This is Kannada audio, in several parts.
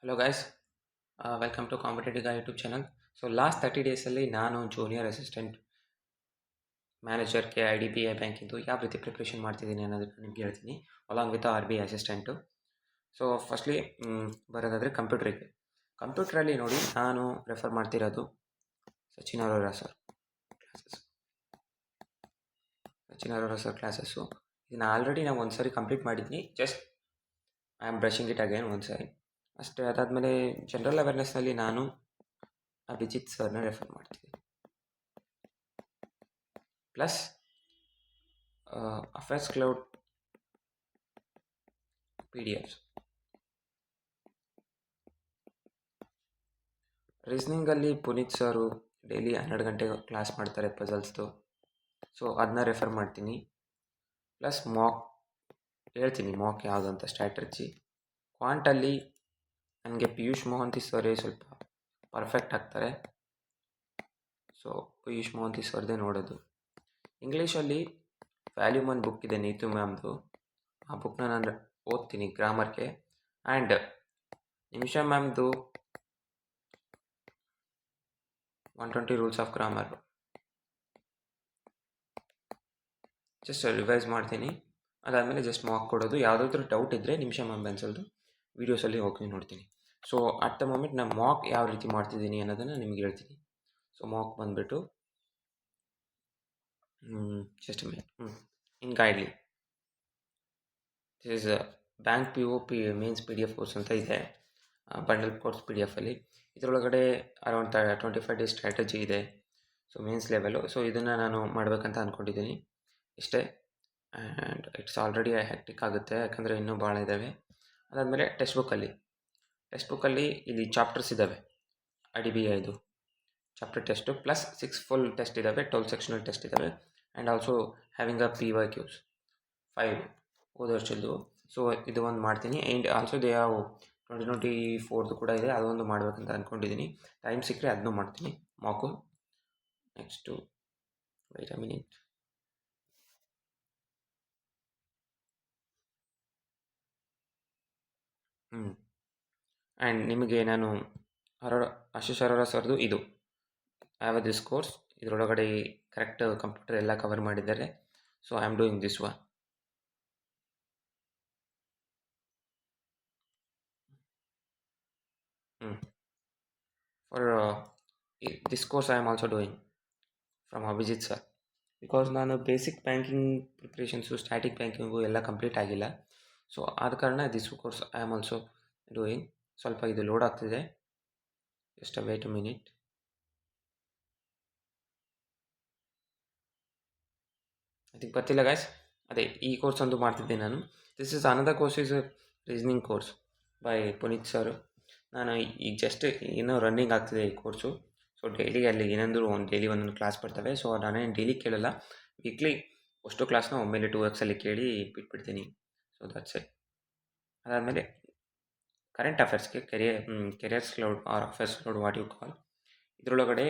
Hello guys, welcome to competitive guy YouTube channel. So last 30 ಡೇಸಲ್ಲಿ ನಾನು ಜೂನಿಯರ್ ಅಸಿಸ್ಟೆಂಟ್ ಮ್ಯಾನೇಜರ್ಗೆ IDBI ಬ್ಯಾಂಕಿಂದು ಯಾವ ರೀತಿ ಪ್ರಿಪ್ರೇಷನ್ ಮಾಡ್ತಿದ್ದೀನಿ ಅನ್ನೋದನ್ನು ನಿಮ್ಗೆ ಹೇಳ್ತೀನಿ, along with RBI assistant. So firstly ಬರೋದಾದರೆ ಕಂಪ್ಯೂಟ್ರಲ್ಲಿ ನೋಡಿ, ನಾನು ರೆಫರ್ ಮಾಡ್ತಿರೋದು Sachin Arora sir classes. Sachin Arora sir classes ಇದನ್ನು ಆಲ್ರೆಡಿ ನಾನು ಒಂದು ಸಾರಿ ಕಂಪ್ಲೀಟ್ ಮಾಡಿದ್ದೀನಿ. Just I am brushing it again ಒಂದು ಸಾರಿ ಅಷ್ಟೇ. ಅದಾದಮೇಲೆ ಜನರಲ್ ಅವೇರ್ನೆಸ್ನಲ್ಲಿ ನಾನು ಅಭಿಜಿತ್ ಸರ್ನ ರೆಫರ್ ಮಾಡ್ತೀನಿ. Plus affairs cloud PDFs. ರೀಸ್ನಿಂಗಲ್ಲಿ ಪುನೀತ್ ಸರು ಡೈಲಿ 12 ಗಂಟೆಗೆ ಕ್ಲಾಸ್ ಮಾಡ್ತಾರೆ ಪಜಲ್ಸ್ದು, ಸೊ ಅದನ್ನ ರೆಫರ್ ಮಾಡ್ತೀನಿ. ಪ್ಲಸ್ ಹೇಳ್ತೀನಿ ಮಾಕ್ ಯಾವುದು ಅಂತ ಸ್ಟ್ರಾಟಜಿ. ಕ್ವಾಂಟಲ್ಲಿ ನನಗೆ ಪಿಯೂಷ್ ಮೋಹಂತಿ ಸರೇ ಸ್ವಲ್ಪ ಪರ್ಫೆಕ್ಟ್ ಆಗ್ತಾರೆ, ಸೊ ಪಿಯೂಷ್ ಮೋಹಂತಿ ಸರ್ದೇ ನೋಡೋದು. ಇಂಗ್ಲೀಷಲ್ಲಿ ವ್ಯಾಲ್ಯೂಮ್ ಒಂದು ಬುಕ್ ಇದೆ ನೀತು ಮ್ಯಾಮ್ದು, ಆ ಬುಕ್ನ ನಾನು ಓದ್ತೀನಿ ಗ್ರಾಮರ್ಗೆ. ಆ್ಯಂಡ್ ನಿಮಿಷಾ ಮ್ಯಾಮ್ದು 120 rules of grammar just revise ಮಾಡ್ತೀನಿ. ಅದಾದಮೇಲೆ ಜಸ್ಟ್ ಮಾರ್ಕ್ ಕೊಡೋದು. ಯಾವುದಾದ್ರೂ ಡೌಟ್ ಇದ್ದರೆ ನಿಮಿಷಾ ಮ್ಯಾಮ್ ಬೆನ್ಸಲ್ದು ವೀಡಿಯೋಸಲ್ಲಿ ಹೋಗಿ ನೋಡ್ತೀನಿ. ಸೊ ಅಟ್ ದ ಮೊಮೆಂಟ್ ನಾನು ಮಾಕ್ ಯಾವ ರೀತಿ ಮಾಡ್ತಿದ್ದೀನಿ ಅನ್ನೋದನ್ನು ನಿಮ್ಗೆ ಹೇಳ್ತೀನಿ. ಸೊ ಮಾಕ್ ಬಂದುಬಿಟ್ಟು just in Guidely this is bank PO mains PDF course ಅಂತ ಇದೆ, ಬಂಡಲ್ ಕೋರ್ಸ್ PDF-ಅಲ್ಲಿ. ಇದರೊಳಗಡೆ ಅರೌಂಡ್ 25 ಡೇಸ್ ಸ್ಟ್ರಾಟಜಿ ಇದೆ, ಸೊ ಮೇನ್ಸ್ ಲೆವೆಲು. ಸೊ ಇದನ್ನು ನಾನು ಮಾಡಬೇಕಂತ ಅಂದ್ಕೊಂಡಿದ್ದೀನಿ ಇಷ್ಟೇ. ಆ್ಯಂಡ್ ಇಟ್ಸ್ ಆಲ್ರೆಡಿ ಹ್ಯಾಕ್ಟಿಕ್ ಆಗುತ್ತೆ, ಯಾಕಂದರೆ ಇನ್ನೂ ಭಾಳ ಇದ್ದಾವೆ. ಅದಾದಮೇಲೆ ಟೆಕ್ಸ್ಟ್ ಬುಕ್ಕಲ್ಲಿ ಇಲ್ಲಿ ಚಾಪ್ಟರ್ಸ್ ಇದ್ದಾವೆ. IDBIದು chapter test plus 6 full test ಇದ್ದಾವೆ, 12 ಸೆಕ್ಷನಲ್ ಟೆಸ್ಟ್ ಇದ್ದಾವೆ. And also having a PYQs 5 ಹೋದ ವರ್ಷದ್ದು. ಸೊ ಇದು ಒಂದು ಮಾಡ್ತೀನಿ. ಆ್ಯಂಡ್ ಆಲ್ಸೋ ದೇ ಹ್ಯಾವ್ 2024 ಕೂಡ ಇದೆ, ಅದೊಂದು ಮಾಡಬೇಕಂತ ಅಂದ್ಕೊಂಡಿದ್ದೀನಿ. ಟೈಮ್ ಸಿಕ್ಕರೆ ಅದನ್ನೂ ಮಾಡ್ತೀನಿ mock. Next wait a minute. And ನಿಮಗೆ ನಾನು ಆಶೀಶ್ ಅರೋರಾ ಸರ್ದು ಇದು ಐ ಹ್ಯಾವ್ ದಿಸ್ ಕೋರ್ಸ್, ಇದರೊಳಗಡೆ ಕರೆಕ್ಟ್ ಕಂಪ್ಯೂಟರ್ ಎಲ್ಲ ಕವರ್ ಮಾಡಿದ್ದಾರೆ. So I am doing this one. For this course I am also doing from Abhijith sir, because ನಾನು basic banking preparations, static banking ಎಲ್ಲ ಕಂಪ್ಲೀಟ್ ಆಗಿಲ್ಲ. ಸೊ ಆದ ಕಾರಣ this course I am also doing. ಸ್ವಲ್ಪ ಇದು ಲೋಡ್ ಆಗ್ತಿದೆ, ಜಸ್ಟ್ ವೇಟ್ ಅ ಮಿನಿಟ್. ಅದಕ್ಕೆ ಗೊತ್ತಿಲ್ಲ ಗಾಯ್ಸ್, ಅದೇ ಈ ಕೋರ್ಸ್ ಒಂದು ಮಾಡ್ತಿದ್ದೆ ನಾನು. This is another course is reasoning course by Puneeth sir. ನಾನು ಈಗ ಜಸ್ಟ್ ಏನೋ ರನ್ನಿಂಗ್ ಆಗ್ತಿದೆ ಈ ಕೋರ್ಸು. ಸೊ ಡೈಲಿ ಅಲ್ಲಿ ಏನಂದರೂ ಡೈಲಿ ಒಂದೊಂದು ಕ್ಲಾಸ್ ಬರ್ತವೆ. ಸೊ ನಾನೇನು ಡೈಲಿ ಕೇಳಲ್ಲ, ವೀಕ್ಲಿ ಅಷ್ಟು ಕ್ಲಾಸ್ನ ಒಮ್ಮೆಲೆ 2x ಕೇಳಿ ಬಿಟ್ಬಿಡ್ತೀನಿ. So that's it. ಅದಾದಮೇಲೆ ಕರೆಂಟ್ ಅಫೇರ್ಸ್ಗೆ careers cloud or affairs cloud what you call, ಇದರೊಳಗಡೆ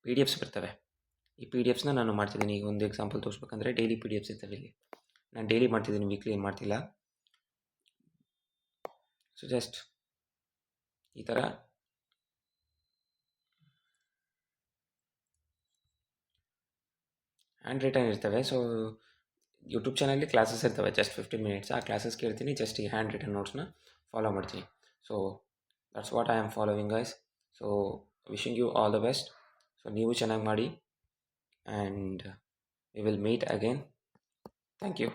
PDFs ಬರ್ತವೆ. ಈ PDFsನ ನಾನು ಮಾಡ್ತಿದ್ದೀನಿ. ಈಗ ಒಂದು ಎಕ್ಸಾಂಪಲ್ ತೋರಿಸ್ಬೇಕಂದ್ರೆ ಡೈಲಿ PDFs ಇರ್ತವೆ ಇಲ್ಲಿ, ನಾನು ಡೈಲಿ ಮಾಡ್ತಿದ್ದೀನಿ, ವೀಕ್ಲಿ ಏನು ಮಾಡ್ತಿಲ್ಲ. ಸೊ ಜಸ್ಟ್ ಈ ಥರ ಹ್ಯಾಂಡ್ ರಿಟನ್ ಇರ್ತವೆ. ಸೊ ಯೂಟ್ಯೂಬ್ ಚಾನಲ್ಲಿ ಕ್ಲಾಸಸ್ ಇರ್ತವೆ, ಜಸ್ಟ್ 15 ಮಿನಿಟ್ಸ್. ಆ ಕ್ಲಾಸಸ್ ಕೇಳ್ತೀನಿ, ಜಸ್ಟ್ ಈ ಹ್ಯಾಂಡ್ ರಿಟನ್ ನೋಟ್ಸ್ನ ಫಾಲೋ ಮಾಡ್ತೀನಿ. So that's what I am following guys. So wishing you all the best. So ನೀವು ಚೆನ್ನಾಗಿ ಮಾಡಿ, and we will meet again. Thank you.